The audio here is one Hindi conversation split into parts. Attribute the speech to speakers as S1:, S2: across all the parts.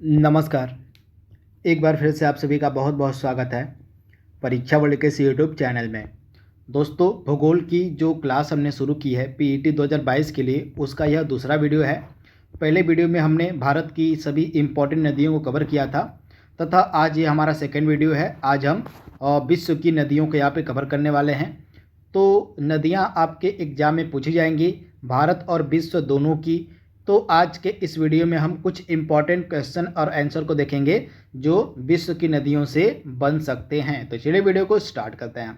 S1: नमस्कार। एक बार फिर से आप सभी का बहुत बहुत स्वागत है परीक्षा वर्ल्ड के इस यूट्यूब चैनल में। दोस्तों, भूगोल की जो क्लास हमने शुरू की है पीईटी 2022 के लिए, उसका यह दूसरा वीडियो है। पहले वीडियो में हमने भारत की सभी इम्पोर्टेंट नदियों को कवर किया था तथा आज ये हमारा सेकेंड वीडियो है। आज हम विश्व की नदियों को यहाँ पे कवर करने वाले हैं। तो नदियाँ आपके एग्जाम में पूछी जाएंगी, भारत और विश्व दोनों की। तो आज के इस वीडियो में हम कुछ इम्पॉर्टेंट क्वेश्चन और आंसर को देखेंगे जो विश्व की नदियों से बन सकते हैं। तो चलिए वीडियो को स्टार्ट करते हैं।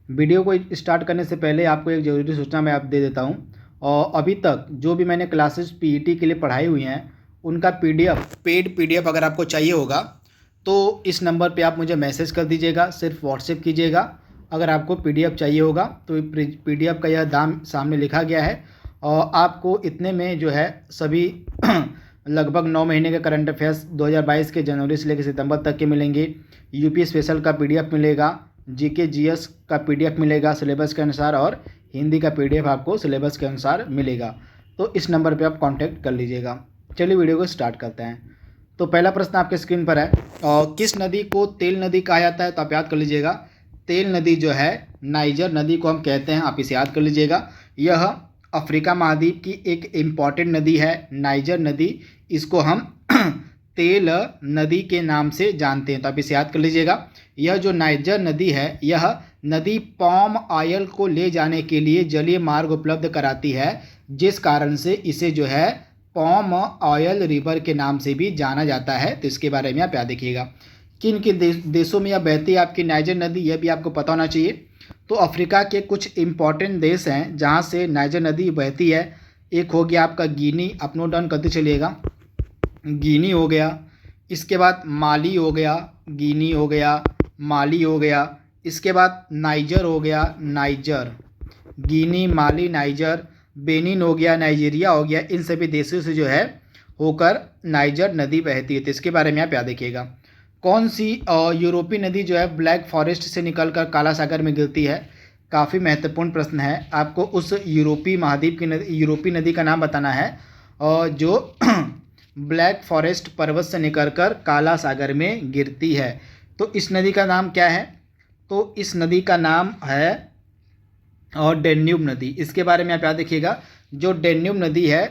S1: वीडियो को स्टार्ट करने से पहले आपको एक ज़रूरी सूचना मैं आप दे देता हूं। और अभी तक जो भी मैंने क्लासेस पीईटी के लिए पढ़ाई हुई हैं उनका पेड पीडीएफ अगर आपको चाहिए होगा तो इस नंबर पे आप मुझे मैसेज कर दीजिएगा, सिर्फ व्हाट्सएप कीजिएगा। अगर आपको पीडीएफ चाहिए होगा तो पीडीएफ का यह दाम सामने लिखा गया है और आपको इतने में जो है सभी लगभग 9 महीने के करंट अफेयर्स 2022 के जनवरी से लेकर सितंबर तक के मिलेंगे। यूपी स्पेशल का पीडीएफ मिलेगा, जीके जीएस का पीडीएफ मिलेगा सिलेबस के अनुसार, और हिंदी का पीडीएफ आपको सिलेबस के अनुसार मिलेगा। तो इस नंबर पे आप कांटेक्ट कर लीजिएगा। चलिए वीडियो को स्टार्ट करते हैं। तो पहला प्रश्न आपके स्क्रीन पर है, और किस नदी को तेल नदी कहा जाता है? तो आप याद कर लीजिएगा, तेल नदी जो है नाइजर नदी को हम कहते हैं। आप इसे याद कर लीजिएगा। यह अफ्रीका महाद्वीप की एक इम्पॉर्टेंट नदी है नाइजर नदी। इसको हम तेल नदी के नाम से जानते हैं, तो आप इसे याद कर लीजिएगा। यह जो नाइजर नदी है, यह नदी पाम ऑयल को ले जाने के लिए जलीय मार्ग उपलब्ध कराती है, जिस कारण से इसे जो है पाम ऑयल रिवर के नाम से भी जाना जाता है। तो इसके बारे में आप याद रखिएगा। किन किन देशों में यह बहती है आपकी नाइजर नदी, यह भी आपको पता होना चाहिए। तो अफ्रीका के कुछ इम्पॉर्टेंट देश हैं जहाँ से नाइजर नदी बहती है। एक हो गया आपका गिनी, आप नोट डाउन करते चलिएगा। गिनी हो गया, इसके बाद माली हो गया, गिनी हो गया, माली हो गया, इसके बाद नाइजर हो गया, नाइजर, गिनी, माली, नाइजर, बेनिन हो गया, नाइजीरिया हो गया। इन सभी देशों से जो है होकर नाइजर नदी बहती है। तो इसके बारे में आप याद रखिएगा। कौन सी यूरोपीय नदी जो है ब्लैक फॉरेस्ट से निकलकर काला सागर में गिरती है? काफ़ी महत्वपूर्ण प्रश्न है। आपको उस यूरोपीय महाद्वीप की यूरोपीय नदी का नाम बताना है और जो ब्लैक फॉरेस्ट पर्वत से निकलकर काला सागर में गिरती है। तो इस नदी का नाम क्या है? तो इस नदी का नाम है डेन्यूब नदी। इसके बारे में आप याद रखिएगा। जो डेन्यूब नदी है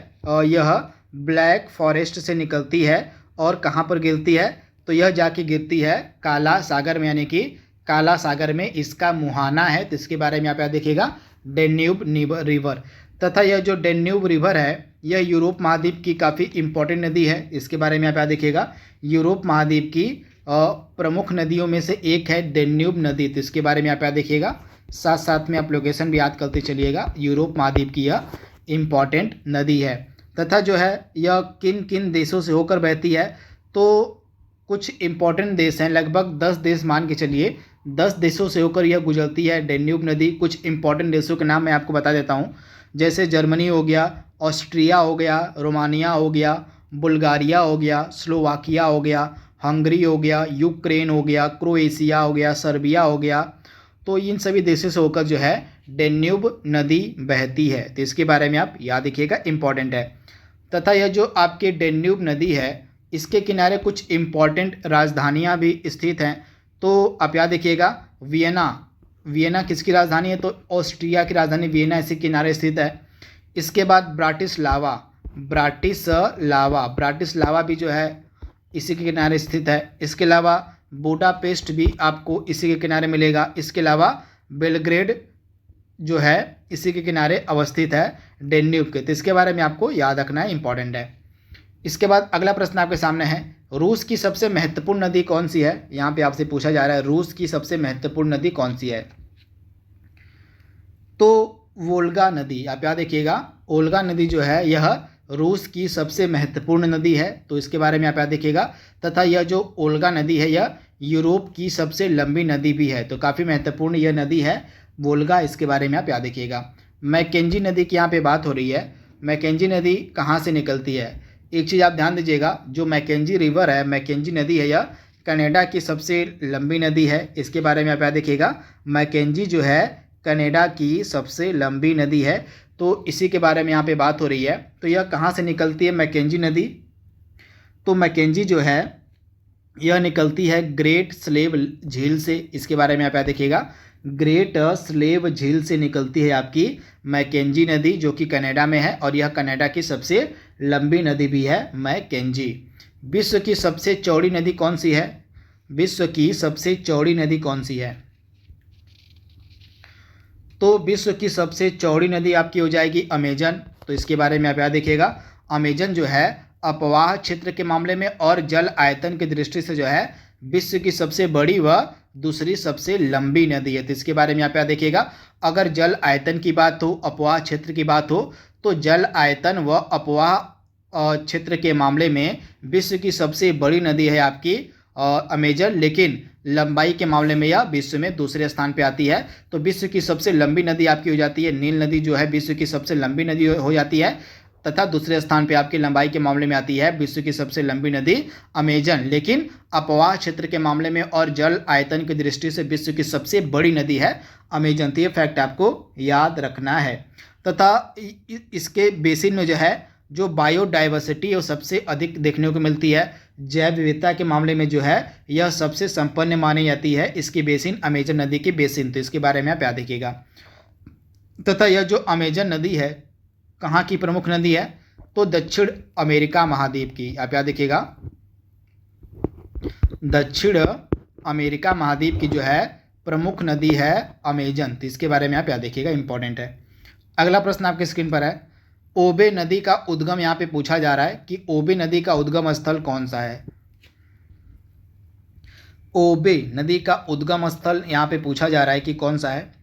S1: यह ब्लैक फॉरेस्ट से निकलती है और कहाँ पर गिरती है? तो यह जाके गिरती है काला सागर में, यानी कि काला सागर में इसका मुहाना है। तो इसके बारे में आप याद देखिएगा, डेन्यूब रिवर। तथा यह जो डेन्यूब रिवर है यह यूरोप महाद्वीप की काफ़ी इम्पोर्टेंट नदी है। इसके बारे में आप याद देखिएगा। यूरोप महाद्वीप की प्रमुख नदियों में से एक है डेन्यूब नदी। तो इसके बारे में आप याद देखिएगा। साथ साथ में आप लोकेशन भी याद करते चलिएगा। यूरोप महाद्वीप की यह इम्पॉर्टेंट नदी है। तथा जो है यह किन किन देशों से होकर बहती है? तो कुछ इम्पॉर्टेंट देश हैं, लगभग 10 देश मान के चलिए। 10 देशों से होकर यह गुजरती है डेन्यूब नदी। कुछ इम्पॉर्टेंट देशों के नाम मैं आपको बता देता हूँ, जैसे जर्मनी हो गया, ऑस्ट्रिया हो गया, रोमानिया हो गया, बुल्गारिया हो गया, स्लोवाकिया हो गया, हंगरी हो गया, यूक्रेन हो गया, क्रोएशिया हो गया, सर्बिया हो गया। तो इन सभी देशों से होकर जो है डेन्यूब नदी बहती है। तो इसके बारे में आप याद रखिएगा, इम्पॉर्टेंट है। तथा यह जो आपके डेन्यूब नदी है इसके किनारे कुछ इम्पॉर्टेंट राजधानियां भी स्थित हैं। तो आप याद रखिएगा, वियना किसकी राजधानी है? तो ऑस्ट्रिया की राजधानी वियना इसी किनारे स्थित है। इसके बाद ब्राटिस्लावा भी जो है इसी के किनारे स्थित है। इसके अलावा बुडापेस्ट भी आपको इसी के किनारे मिलेगा। इसके अलावा बेलग्रेड जो है इसी के किनारे अवस्थित है डेन्यूब के। तो इसके बारे में आपको याद रखना है, इंपॉर्टेंट है। इसके बाद अगला प्रश्न आपके सामने है, रूस की सबसे महत्वपूर्ण नदी कौन सी है? यहाँ पे आपसे पूछा जा रहा है रूस की सबसे महत्वपूर्ण नदी कौन सी है? तो वोल्गा नदी। आप याद रखिएगा, ओल्गा नदी जो है यह रूस की सबसे महत्वपूर्ण नदी है। तो इसके बारे में आप याद रखिएगा। तथा यह जो ओल्गा नदी है यह यूरोप की सबसे लंबी नदी भी है। तो काफ़ी महत्वपूर्ण यह नदी है वोल्गा। इसके बारे में आप याद रखिएगा। मैकेंजी नदी की यहाँ पे बात हो रही है। मैकेंजी नदी कहाँ से निकलती है? एक चीज़ आप ध्यान दीजिएगा, जो मैकेंजी रिवर है, मैकेंजी नदी है, यह कनाडा की सबसे लंबी नदी है। इसके बारे में आप याद रखिएगा। मैकेंजी जो है कनाडा की सबसे लंबी नदी है। तो इसी के बारे में यहाँ पे बात हो रही है। तो यह कहाँ से निकलती है मैकेंजी नदी? तो मैकेंजी जो है यह निकलती है ग्रेट स्लेव झील से। इसके बारे में आप याद रखिएगा, ग्रेट स्लेव झील से निकलती है आपकी मैकेंजी नदी, जो कि कनाडा में है और यह कनाडा की सबसे लंबी नदी भी है मैकेंजी। विश्व की सबसे चौड़ी नदी कौन सी है? विश्व की सबसे चौड़ी नदी कौन सी है? तो विश्व की सबसे चौड़ी नदी आपकी हो जाएगी अमेजन। तो इसके बारे में आप याद रखिएगा, अमेजन जो है अपवाह क्षेत्र के मामले में और जल आयतन की दृष्टि से जो है विश्व की सबसे बड़ी व दूसरी सबसे लंबी नदी है। तो इसके बारे में आप याद रखिएगा, अगर जल आयतन की बात हो, अपवाह क्षेत्र की बात हो, तो जल आयतन व अपवाह क्षेत्र के मामले में विश्व की सबसे बड़ी नदी है आपकी अमेजन, लेकिन लंबाई के मामले में यह विश्व में दूसरे स्थान पे आती है। तो विश्व की सबसे लंबी नदी आपकी हो जाती है नील नदी, जो है विश्व की सबसे लंबी नदी हो जाती है, तथा दूसरे स्थान पे आपकी लंबाई के मामले में आती है विश्व की सबसे लंबी नदी अमेजन, लेकिन अपवाह क्षेत्र के मामले में और जल आयतन की दृष्टि से विश्व की सबसे बड़ी नदी है अमेजन। तो ये फैक्ट आपको याद रखना है। तथा इसके बेसिन में जो है जो बायोडाइवर्सिटी वो सबसे अधिक देखने को मिलती है, जैव विविधता के मामले में जो है यह सबसे संपन्न मानी जाती है इसकी बेसिन, अमेजन नदी की बेसिन। तो इसके बारे में आप याद रखिएगा। तथा यह जो अमेजन नदी है कहाँ की प्रमुख नदी है? तो दक्षिण अमेरिका महाद्वीप की। आप याद रखिएगा, दक्षिण अमेरिका महाद्वीप की जो है प्रमुख नदी है अमेजन। तो इसके बारे में आप याद रखिएगा, इंपॉर्टेंट है। अगला प्रश्न आपके स्क्रीन पर है, ओबे नदी का उद्गम यहाँ पे पूछा जा रहा है कि ओबे नदी का उद्गम स्थल कौन सा है? ओबे नदी का उद्गम स्थल यहाँ पे पूछा जा रहा है कि कौन सा है?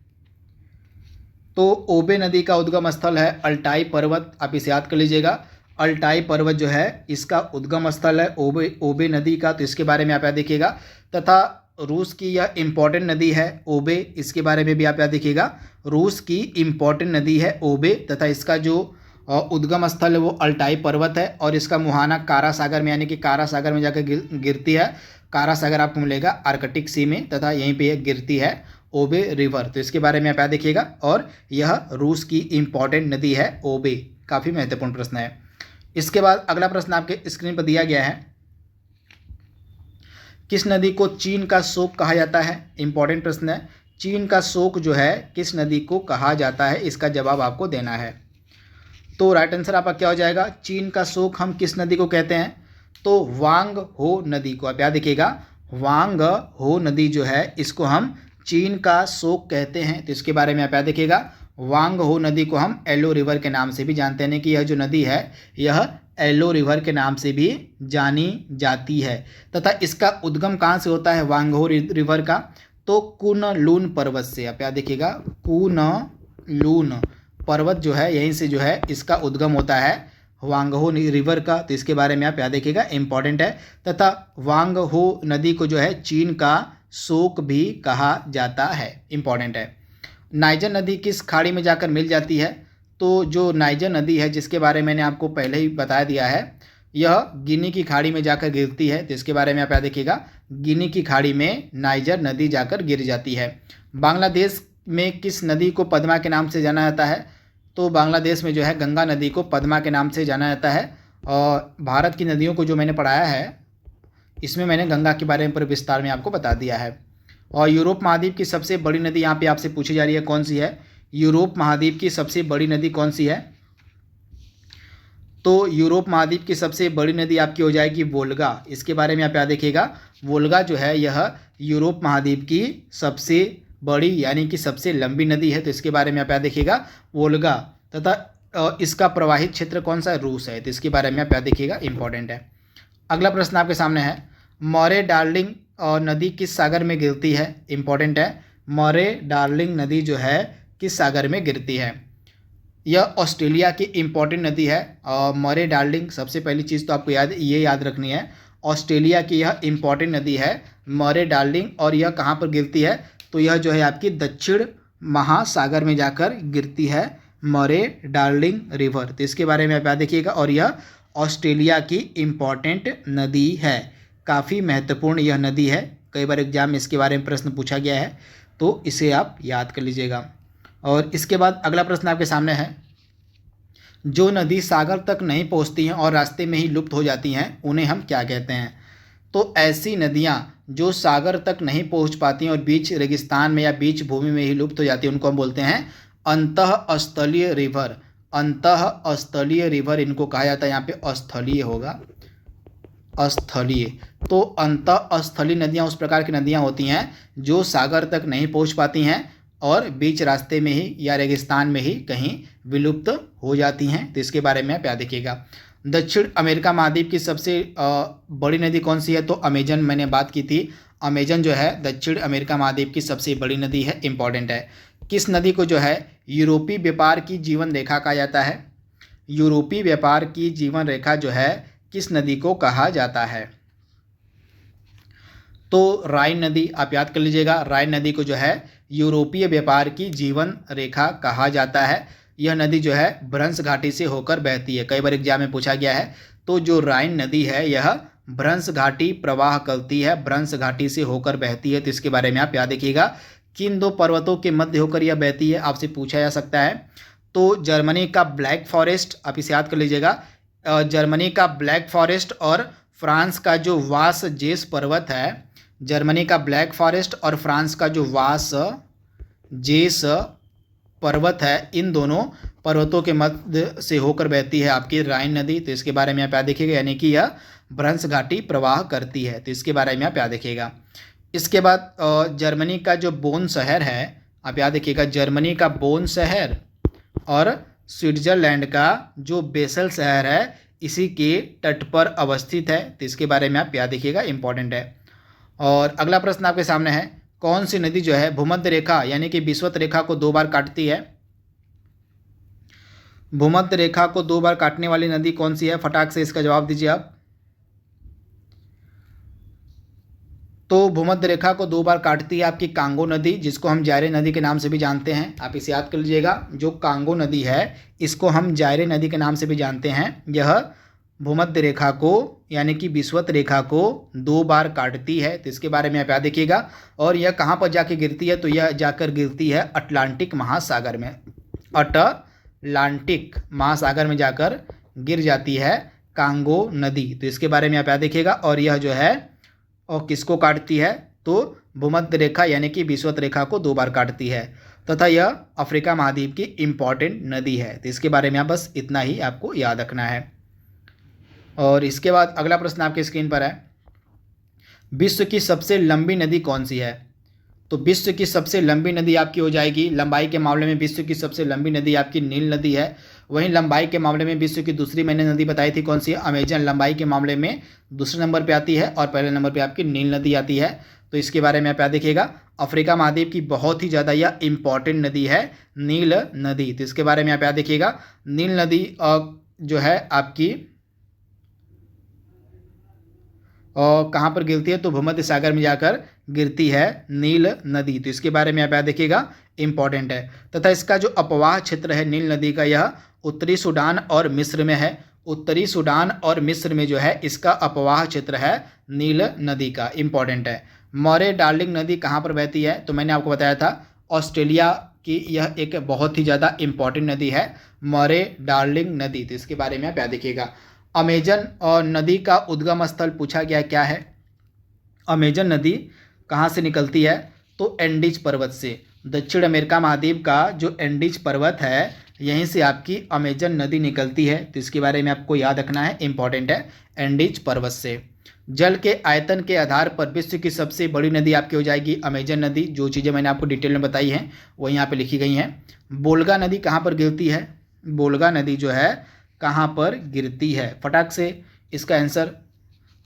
S1: तो ओबे नदी का उद्गम स्थल है अल्टाई पर्वत। आप इसे याद कर लीजिएगा, अल्टाई पर्वत जो है इसका उद्गम स्थल है ओबे नदी का। तो इसके बारे में आप याद देखिएगा। तथा रूस की यह इम्पॉर्टेंट नदी है ओबे, इसके बारे में भी आप याद देखिएगा, रूस की इम्पॉर्टेंट नदी है ओबे। तथा इसका जो उद्गम स्थल है वो अल्टाई पर्वत है और इसका मुहाना कारा सागर में, यानी कि कारा सागर में जाकर गिरती है। कारा सागर आपको मिलेगा आर्कटिक सी में, तथा यहीं पे गिरती है ओबे रिवर। तो इसके बारे में आप याद देखिएगा। और यह रूस की इम्पॉर्टेंट नदी है ओबे। काफ़ी महत्वपूर्ण प्रश्न है। इसके बाद अगला प्रश्न आपके स्क्रीन पर दिया गया है, किस नदी को चीन का शोक कहा जाता है? इंपॉर्टेंट प्रश्न है। चीन का शोक जो है किस नदी को कहा जाता है, इसका जवाब आपको देना है। तो राइट आंसर आपका क्या हो जाएगा? चीन का शोक हम किस नदी को कहते हैं? तो वांग हो नदी को। आप याद रखिएगा, वांग हो नदी जो है इसको हम चीन का शोक कहते हैं। तो इसके बारे में आप याद रखिएगा, वांग हो नदी को हम एलो रिवर के नाम से भी जानते हैं, कि यह जो नदी है यह एलो रिवर के नाम से भी जानी जाती है। तथा इसका उद्गम कहाँ से होता है वांग हो रिवर का? तो कुनलुन पर्वत से। आप याद देखिएगा, कुनलुन पर्वत जो है यहीं से जो है इसका उद्गम होता है वांगहो रिवर का। तो इसके बारे में आप याद रखिएगा, इंपॉर्टेंट है। तथा वांगहो नदी को जो है चीन का शोक भी कहा जाता है, इंपॉर्टेंट है। नाइजर नदी किस खाड़ी में जाकर मिल जाती है? तो जो नाइजर नदी है जिसके बारे में मैंने आपको पहले ही बता दिया है, यह गिनी की खाड़ी में जाकर गिरती है। तो इसके बारे में आप याद रखिएगा, गिनी की खाड़ी में नाइजर नदी जाकर गिर जाती है। बांग्लादेश में किस नदी को पद्मा के नाम से जाना जाता है? तो बांग्लादेश में जो है गंगा नदी को पद्मा के नाम से जाना जाता है। और भारत की नदियों को जो मैंने पढ़ाया है इसमें मैंने गंगा के बारे में पर विस्तार में आपको बता दिया है। और यूरोप महाद्वीप की सबसे बड़ी नदी यहाँ पे आपसे पूछी जा रही है, कौन सी है? यूरोप महाद्वीप की सबसे बड़ी नदी कौन सी है? तो यूरोप महाद्वीप की सबसे बड़ी नदी आपकी हो जाएगी वोल्गा। इसके बारे में आप याद रखिएगा, वोल्गा जो है यह यूरोप महाद्वीप की सबसे बड़ी यानी कि सबसे लंबी नदी है। तो इसके बारे में आप याद रखिएगा वोल्गा। तथा इसका प्रवाहित क्षेत्र कौन सा? रूस है। तो इसके बारे में आप याद रखिएगा, इंपॉर्टेंट है। अगला प्रश्न आपके सामने है, मॉरे डार्लिंग नदी किस सागर में गिरती है? इंपॉर्टेंट है। मॉरे डार्लिंग नदी जो है किस सागर में गिरती है? यह ऑस्ट्रेलिया की इम्पॉर्टेंट नदी है। और मॉरे डार्लिंग, सबसे पहली चीज़ तो आपको याद रखनी है, ऑस्ट्रेलिया की यह इम्पॉर्टेंट नदी है मॉरे डार्लिंग। और यह कहाँ पर गिरती है? तो यह जो है आपकी दक्षिण महासागर में जाकर गिरती है, मॉरे डार्लिंग रिवर। तो इसके बारे में आप याद रखिएगा। और यह ऑस्ट्रेलिया की इम्पॉर्टेंट नदी है, काफ़ी महत्वपूर्ण यह नदी है। कई बार एग्जाम में इसके बारे में प्रश्न पूछा गया है, तो इसे आप याद कर लीजिएगा। और इसके बाद अगला प्रश्न आपके सामने है, जो नदी सागर तक नहीं पहुंचती हैं और रास्ते में ही लुप्त हो जाती हैं उन्हें हम क्या कहते हैं? तो ऐसी नदियां जो सागर तक नहीं पहुंच पाती हैं और बीच रेगिस्तान में या बीच भूमि में ही लुप्त हो जाती हैं उनको हम बोलते हैं अंतःस्थलीय रिवर। अंतःस्थलीय रिवर इनको कहा जाता है, यहाँ पे अस्थलीय होगा, अस्थलीय। तो अंतःस्थलीय नदियाँ उस प्रकार की नदियाँ होती हैं जो सागर तक नहीं पहुंच पाती हैं और बीच रास्ते में ही या रेगिस्तान में ही कहीं विलुप्त हो जाती हैं। तो इसके बारे में आप याद रखिएगा। दक्षिण अमेरिका महाद्वीप की सबसे बड़ी नदी कौन सी है? तो अमेजन, मैंने बात की थी। अमेजन जो है दक्षिण अमेरिका महाद्वीप की सबसे बड़ी नदी है, इंपॉर्टेंट है। किस नदी को जो है यूरोपीय व्यापार की जीवन रेखा कहा जाता है? यूरोपीय व्यापार की जीवन रेखा जो है किस नदी को कहा जाता है? तो राइन नदी, आप याद कर लीजिएगा। राइन नदी को जो है यूरोपीय व्यापार की जीवन रेखा कहा जाता है। यह नदी जो है भ्रंश घाटी से होकर बहती है, कई बार एग्जाम में पूछा गया है। तो जो राइन नदी है यह भ्रंश घाटी प्रवाह करती है, भ्रंश घाटी से होकर बहती है। तो इसके बारे में आप याद रखिएगा। किन दो पर्वतों के मध्य होकर यह बहती है, आपसे पूछा जा सकता है। तो जर्मनी का ब्लैक फॉरेस्ट, आप इसे याद कर लीजिएगा। जर्मनी का ब्लैक फॉरेस्ट और फ्रांस का जो वास जेस पर्वत है, जर्मनी का ब्लैक फॉरेस्ट और फ्रांस का जो वास जेस पर्वत है, इन दोनों पर्वतों के मध्य से होकर बहती है आपकी राइन नदी। तो इसके बारे में आप याद रखिएगा, यानी कि यह भ्रंश घाटी प्रवाह करती है। तो इसके बारे में आप याद रखिएगा। इसके बाद जर्मनी का जो बोन शहर है, आप याद रखिएगा, जर्मनी का बोन शहर और स्विट्जरलैंड का जो बेसल शहर है इसी के तट पर अवस्थित है। तो इसके बारे में आप याद रखिएगा, इंपॉर्टेंट है। और अगला प्रश्न आपके सामने है, कौन सी नदी जो है भूमध्य रेखा यानी कि विषुवत रेखा को 2 बार काटती है? भूमध्य रेखा को 2 बार काटने वाली नदी कौन सी है? फटाक से इसका जवाब दीजिए आप। तो भूमध्य रेखा को 2 बार काटती है आपकी कांगो नदी, जिसको हम जायरे नदी के नाम से भी जानते हैं। आप इसे याद कर लीजिएगा। जो कांगो नदी है इसको हम जायरे नदी के नाम से भी जानते हैं। यह भूमध्य रेखा को यानी कि विषुवत रेखा को 2 बार काटती है। तो इसके बारे में आप याद रखिएगा। और यह कहाँ पर जाके गिरती है? तो यह जाकर गिरती है अटलांटिक महासागर में। अटलांटिक महासागर में जाकर गिर जाती है कांगो नदी। तो इसके बारे में आप याद रखिएगा। और यह जो है और किसको काटती है? तो भूमध्य रेखा यानी कि विषुवत रेखा को 2 बार काटती है तथा यह अफ्रीका महाद्वीप की इम्पॉर्टेंट नदी है। तो इसके बारे में आप बस इतना ही आपको याद रखना है। और इसके बाद अगला प्रश्न आपके स्क्रीन पर है, विश्व की सबसे लंबी नदी कौन सी है? तो विश्व की सबसे लंबी नदी आपकी हो जाएगी, लंबाई के मामले में विश्व की सबसे लंबी नदी आपकी नील नदी है। वहीं लंबाई के मामले में विश्व की दूसरी मैंने नदी बताई थी कौन सी है? अमेजन लंबाई के मामले में दूसरे नंबर पे आती है और पहले नंबर पे आपकी नील नदी आती है। तो इसके बारे में आप याद देखिएगा। अफ्रीका महाद्वीप की बहुत ही ज़्यादा यह इंपॉर्टेंट नदी है नील नदी। तो इसके बारे में आप याद देखिएगा। नील नदी जो है आपकी और कहाँ पर गिरती है? तो भूमध्य सागर में जाकर गिरती है नील नदी। तो इसके बारे में आप याद रखिएगा, इंपॉर्टेंट है। तथा इसका जो अपवाह क्षेत्र है नील नदी का, यह उत्तरी सूडान और मिस्र में है। उत्तरी सूडान और मिस्र में जो है इसका अपवाह क्षेत्र है नील नदी का, इंपॉर्टेंट है। मौरे डार्लिंग नदी कहाँ पर बहती है? तो मैंने आपको बताया था ऑस्ट्रेलिया की यह एक बहुत ही ज़्यादा इंपॉर्टेंट नदी है, मौरे डार्लिंग नदी। तो इसके बारे में आप याद रखिएगा। अमेजन और नदी का उद्गम स्थल पूछा गया क्या है? अमेजन नदी कहाँ से निकलती है? तो एंडीज पर्वत से। दक्षिण अमेरिका महाद्वीप का जो एंडीज पर्वत है यहीं से आपकी अमेजन नदी निकलती है। तो इसके बारे में आपको याद रखना है, इंपॉर्टेंट है, एंडीज पर्वत से। जल के आयतन के आधार पर विश्व की सबसे बड़ी नदी आपकी हो जाएगी अमेजन नदी। जो चीज़ें मैंने आपको डिटेल में बताई हैं वो यहाँ पे लिखी गई हैं। बोल्गा नदी कहाँ पर गिरती है? बोल्गा नदी जो है कहाँ पर गिरती है? फटाक से इसका आंसर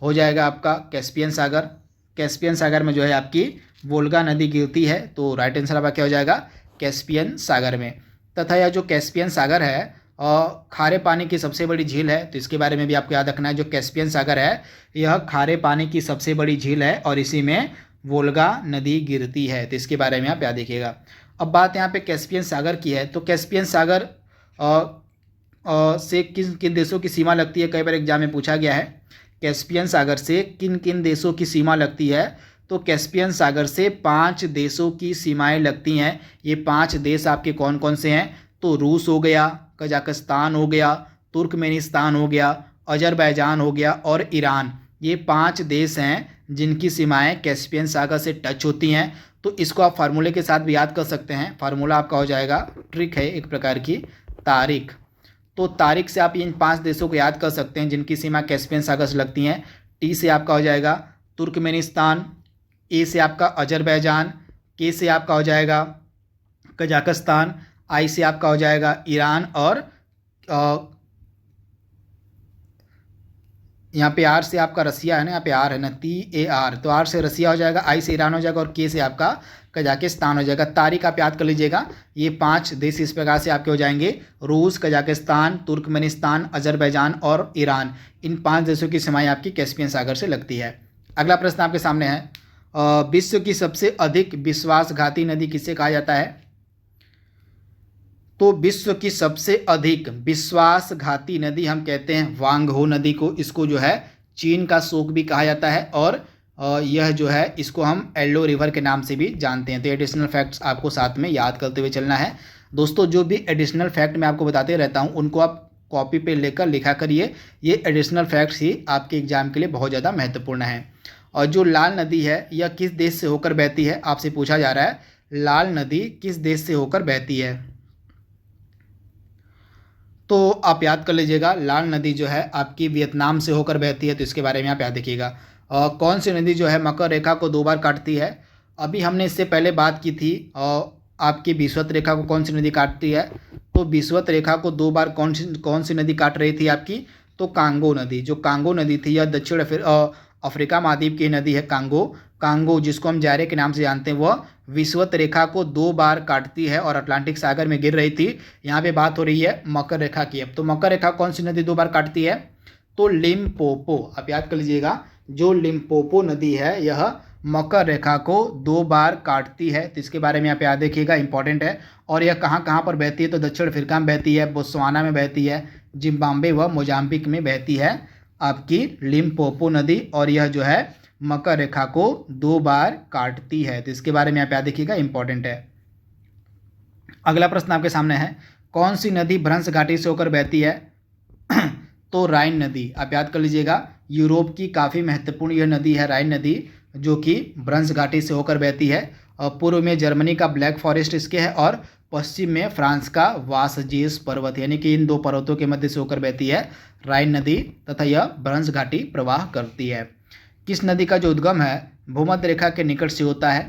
S1: हो जाएगा आपका कैस्पियन सागर। कैस्पियन सागर में जो है आपकी वोल्गा नदी गिरती है। तो राइट आंसर आपका क्या हो जाएगा? कैस्पियन सागर में। तथा यह जो कैस्पियन सागर है खारे पानी की सबसे बड़ी झील है। तो इसके बारे में भी आपको याद रखना है। जो कैस्पियन सागर है यह खारे पानी की सबसे बड़ी झील है और इसी में वोल्गा नदी गिरती है। तो इसके बारे में आप याद रखिएगा। अब बात यहाँ पे कैस्पियन सागर की है। तो कैस्पियन सागर से किन किन देशों की सीमा लगती है? कई बार एग्जाम में पूछा गया है। कैस्पियन सागर से किन किन देशों की सीमा लगती है? तो कैस्पियन सागर से 5 देशों की सीमाएं लगती हैं। ये 5 देश आपके कौन कौन से हैं? तो रूस हो गया, कजाकिस्तान हो गया, तुर्कमेनिस्तान हो गया, अजरबैजान हो गया और ईरान। ये 5 देश हैं जिनकी सीमाएं कैस्पियन सागर से टच होती हैं। तो इसको आप फार्मूले के साथ भी याद कर सकते हैं। फार्मूला आपका हो जाएगा, ट्रिक है एक प्रकार की, तारीख। तो तारीख से आप इन 5 देशों को याद कर सकते हैं जिनकी सीमा कैस्पियन सागर से लगती हैं। टी से आपका हो जाएगा तुर्कमेनिस्तान, ए से आपका अजरबैजान, के से आपका हो जाएगा कजाकिस्तान, आई से आपका हो जाएगा ईरान और यहाँ पे आर से आपका रसिया है ना, यहाँ पे आर है ना, TAR, तो आर से रसिया हो जाएगा, आई से ईरान हो जाएगा और के से आपका कजाकिस्तान हो जाएगा। तारीख आप याद कर लीजिएगा। ये 5 देश इस प्रकार से आपके हो जाएंगे, रूस, कजाकिस्तान, तुर्कमेनिस्तान, अजरबैजान और ईरान। इन 5 देशों की सीमाएं आपकी कैस्पियन सागर से लगती है। अगला प्रश्न आपके सामने है, विश्व की सबसे अधिक विश्वासघाती नदी किसे कहा जाता है? तो विश्व की सबसे अधिक विश्वासघाती नदी हम कहते हैं वांगहो नदी को। इसको जो है चीन का शोक भी कहा जाता है और यह जो है इसको हम एल्डो रिवर के नाम से भी जानते हैं। तो एडिशनल फैक्ट्स आपको साथ में याद करते हुए चलना है। दोस्तों जो भी एडिशनल फैक्ट मैं आपको बताते रहता हूं उनको आप कॉपी पे लेकर लिखा करिए। ये एडिशनल फैक्ट्स ही आपके एग्जाम के लिए बहुत ज़्यादा महत्वपूर्ण है। और जो लाल नदी है यह किस देश से होकर बहती है? आपसे पूछा जा रहा है लाल नदी किस देश से होकर बहती है। तो आप याद कर लीजिएगा, लाल नदी जो है आपकी वियतनाम से होकर बहती है। तो इसके बारे में आप याद रखिएगा। कौन सी नदी जो है मकर रेखा को 2 बार काटती है? अभी हमने इससे पहले बात की थी। आपकी विषुवत रेखा को कौन सी नदी काटती है? तो विषुवत रेखा को 2 बार कौन सी नदी काट रही थी आपकी? तो कांगो नदी। जो कांगो नदी थी यह दक्षिण अफ्रीका महाद्वीप की नदी है। कांगो जिसको हम जायरे के नाम से जानते हैं, वह विषुवत रेखा को 2 बार काटती है और अटलांटिक सागर में गिर रही थी। यहाँ पे बात हो रही है मकर रेखा की। अब तो मकर रेखा कौन सी नदी 2 बार काटती है? तो लिम्पोपो। आप याद कर लीजिएगा, जो लिम्पोपो नदी है यह मकर रेखा को 2 बार काटती है। तो इसके बारे में आप याद रखिएगा, इंपॉर्टेंट है। और यह कहाँ कहाँ पर बहती है? तो दक्षिण अफ्रीका में बहती है, बोत्सवाना में बहती है, जिम्बाब्वे व मोजाम्बिक में बहती है आपकी लिम्पोपो नदी। और यह जो है मकर रेखा को 2 बार काटती है। तो इसके बारे में आप याद रखिएगा, इंपॉर्टेंट है। अगला प्रश्न आपके सामने है, कौन सी नदी भ्रंश घाटी से होकर बहती है? तो राइन नदी। आप याद कर लीजिएगा, यूरोप की काफ़ी महत्वपूर्ण यह नदी है राइन नदी, जो कि भ्रंश घाटी से होकर बहती है। और पूर्व में जर्मनी का ब्लैक फॉरेस्ट इसके है और पश्चिम में फ्रांस का वासजेस पर्वत, यानी कि इन 2 पर्वतों के मध्य से होकर बहती है राइन नदी तथा यह भ्रंश घाटी प्रवाह करती है। किस नदी का जो उद्गम है भूमध्य रेखा के निकट से होता है?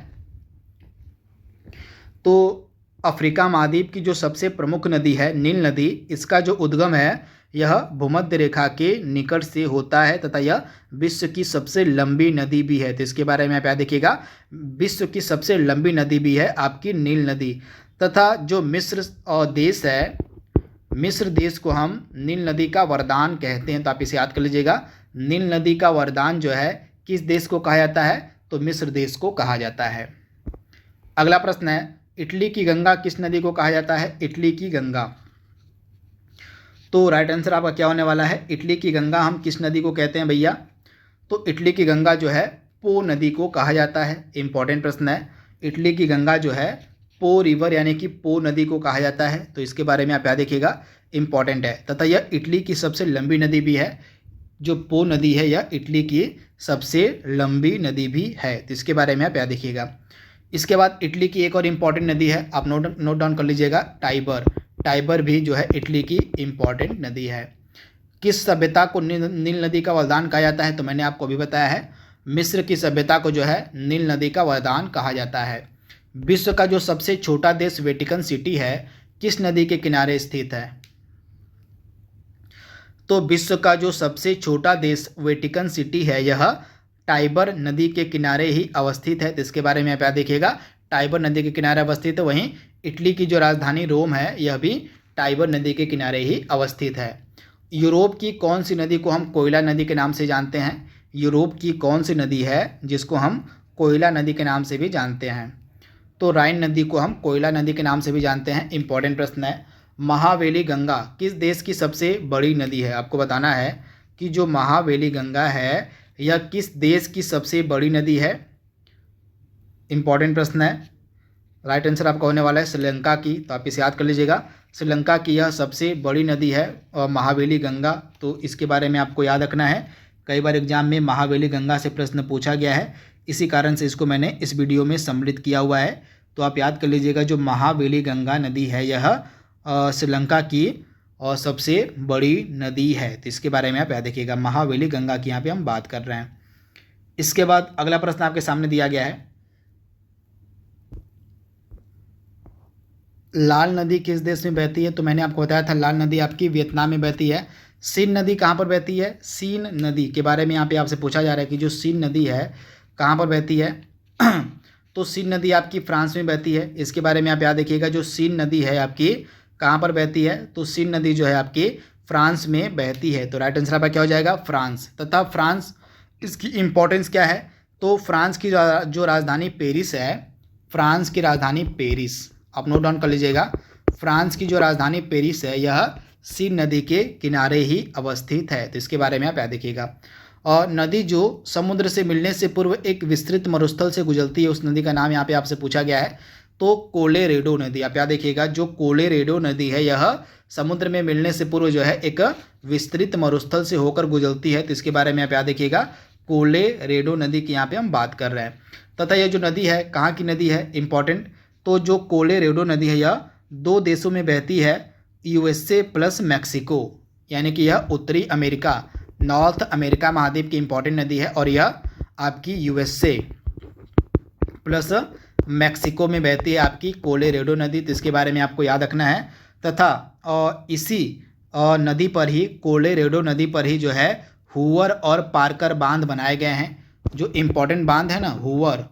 S1: तो अफ्रीका महाद्वीप की जो सबसे प्रमुख नदी है नील नदी, इसका जो उद्गम है यह भूमध्य रेखा के निकट से होता है तथा यह विश्व की सबसे लंबी नदी भी है। तो इसके बारे में आप याद देखिएगा, विश्व की सबसे लंबी नदी भी है आपकी नील नदी। तथा जो मिस्र देश है, मिस्र देश को हम नील नदी का वरदान कहते हैं। तो आप इसे याद कर लीजिएगा, नील नदी का वरदान जो है किस देश को कहा जाता है? तो मिस्र देश को कहा जाता है। अगला प्रश्न है, इटली की गंगा किस नदी को कहा जाता है? इटली की गंगा। तो राइट आंसर आपका क्या होने वाला है? इटली की गंगा हम किस नदी को कहते हैं भैया? तो इटली की गंगा जो है पो नदी को कहा जाता है। इंपॉर्टेंट प्रश्न है। इटली की गंगा जो है पो रिवर यानी कि पो नदी को कहा जाता है। तो इसके बारे में आप याद रखिएगा, इंपॉर्टेंट है। तथा यह इटली की सबसे लंबी नदी भी है। जो पो नदी है यह इटली की सबसे लंबी नदी भी है। तो इसके बारे में आप याद रखिएगा। इसके बाद इटली की एक और इम्पॉर्टेंट नदी है, आप नोट डाउन कर लीजिएगा, टाइबर। टाइबर भी जो है इटली की इम्पॉर्टेंट नदी है। किस सभ्यता को नील नदी का वरदान कहा जाता है? तो मैंने आपको अभी बताया है, मिस्र की सभ्यता को जो है नील नदी का वरदान कहा जाता है। विश्व का जो सबसे छोटा देश वेटिकन सिटी है किस नदी के किनारे स्थित है? तो विश्व का जो सबसे छोटा देश वेटिकन सिटी है यह टाइबर नदी के किनारे ही अवस्थित है। तो इसके बारे में आप याद देखिएगा, टाइबर नदी के किनारे अवस्थित है। वहीं इटली की जो राजधानी रोम है यह भी टाइबर नदी के किनारे ही अवस्थित है। यूरोप की कौन सी नदी को हम कोयला नदी के नाम से जानते हैं? यूरोप की कौन सी नदी है जिसको हम कोयला नदी के नाम से भी जानते हैं? तो राइन नदी को हम कोयला नदी के नाम से भी जानते हैं। इंपॉर्टेंट प्रश्न है। महावेली गंगा किस देश की सबसे बड़ी नदी है? आपको बताना है कि जो महावेली गंगा है यह किस देश की सबसे बड़ी नदी है। इंपॉर्टेंट प्रश्न है। राइट आंसर आपका होने वाला है श्रीलंका की। तो आप इसे याद कर लीजिएगा, श्रीलंका की यह सबसे बड़ी नदी है और महावेली गंगा, तो इसके बारे में आपको याद रखना है। कई बार एग्जाम में महावेली गंगा से प्रश्न पूछा गया है, इसी कारण से इसको मैंने इस वीडियो में सम्मिलित किया हुआ है। तो आप याद कर लीजिएगा, जो महावेली गंगा नदी है यह श्रीलंका की और सबसे बड़ी नदी है। तो इसके बारे में आप याद रखिएगा, महावेली गंगा की यहाँ पे हम बात कर रहे हैं। इसके बाद अगला प्रश्न आपके सामने दिया गया है, लाल नदी किस देश में बहती है? तो मैंने आपको बताया था लाल नदी आपकी वियतनाम में बहती है। सीन नदी कहाँ पर बहती है? सीन नदी के बारे में यहाँ पे आपसे पूछा जा रहा है कि जो सीन नदी है कहाँ पर बहती है? तो सीन नदी आपकी फ्रांस में बहती है। इसके बारे में आप याद रखिएगा, जो सीन नदी है आपकी कहाँ पर बहती है? तो सीन नदी जो है आपकी फ्रांस में बहती है। तो राइट आंसर आपका क्या हो जाएगा? फ्रांस। तथा फ्रांस, इसकी इम्पोर्टेंस क्या है? तो फ्रांस की जो राजधानी पेरिस है, फ्रांस की राजधानी पेरिस, आप नोट डाउन कर लीजिएगा, फ्रांस की जो राजधानी पेरिस है यह सीन नदी के किनारे ही अवस्थित है। तो इसके बारे में आप याद रखिएगा। और नदी जो समुद्र से मिलने से पूर्व एक विस्तृत मरुस्थल से गुजरती है, उस नदी का नाम यहाँ पे आपसे पूछा गया है। तो कोलोरेडो नदी, आप याद रखिएगा, जो कोलोरेडो नदी है यह समुद्र में मिलने से पूर्व जो है एक विस्तृत मरुस्थल से होकर गुजरती है। तो इसके बारे में आप याद रखिएगा, कोलोरेडो नदी की यहाँ पे हम बात कर रहे हैं। तथा यह जो नदी है कहाँ की नदी है? इंपॉर्टेंट, तो जो कोलोरेडो नदी है यह दो देशों में बहती है, यूएसए प्लस मैक्सिको, यानी कि यह उत्तरी अमेरिका, नॉर्थ अमेरिका महाद्वीप की इंपॉर्टेंट नदी है और यह आपकी यूएसए प्लस मैक्सिको में बहती है आपकी कोलोरेडो नदी। तो इसके बारे में आपको याद रखना है। तथा इसी नदी पर ही, कोलोरेडो नदी पर ही जो है हूवर और पार्कर बांध बनाए गए हैं। जो इम्पोर्टेंट बांध है ना, हूवर,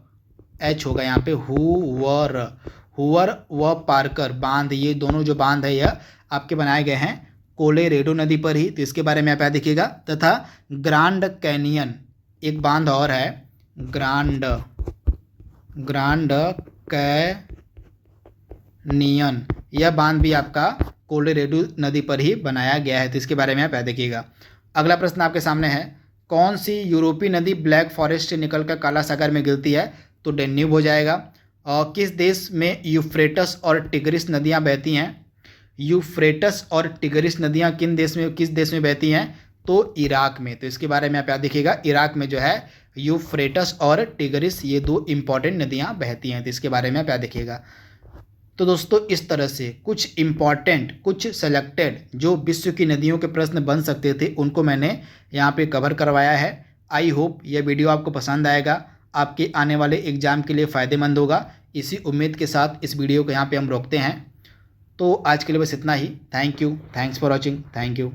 S1: एच होगा यहाँ पे, हूवर व पार्कर बांध, ये दोनों जो बांध है यह आपके बनाए गए हैं कोलोरेडो नदी पर ही। तो इसके बारे में आप याद रखिएगा। तथा ग्रांड कैनियन एक बांध और है, ग्रांड कैनियन, यह बांध भी आपका कोलोरेडो नदी पर ही बनाया गया है। तो इसके बारे में आप याद रखिएगा। अगला प्रश्न आपके सामने है, कौन सी यूरोपीय नदी ब्लैक फॉरेस्ट से निकलकर काला सागर में गिरती है? तो डेन्यूब हो जाएगा। और किस देश में यूफ्रेटस और टिग्रिस नदियां बहती हैं? यूफ्रेटस और टिग्रिस नदियां किस देश में बहती हैं? तो इराक में। तो इसके बारे में आप याद रखिएगा, इराक में जो है यूफ्रेटस और टिग्रिस, ये दो इंपॉर्टेंट नदियां बहती हैं। तो इसके बारे में आप याद रखिएगा। तो दोस्तों, इस तरह से कुछ इम्पॉर्टेंट, कुछ सेलेक्टेड जो विश्व की नदियों के प्रश्न बन सकते थे उनको मैंने यहाँ पे कवर करवाया है। आई होप यह वीडियो आपको पसंद आएगा, आपके आने वाले एग्ज़ाम के लिए फ़ायदेमंद होगा। इसी उम्मीद के साथ इस वीडियो को यहाँ पे हम रोकते हैं। तो आज के लिए बस इतना ही। Thank you, thanks for watching, thank you.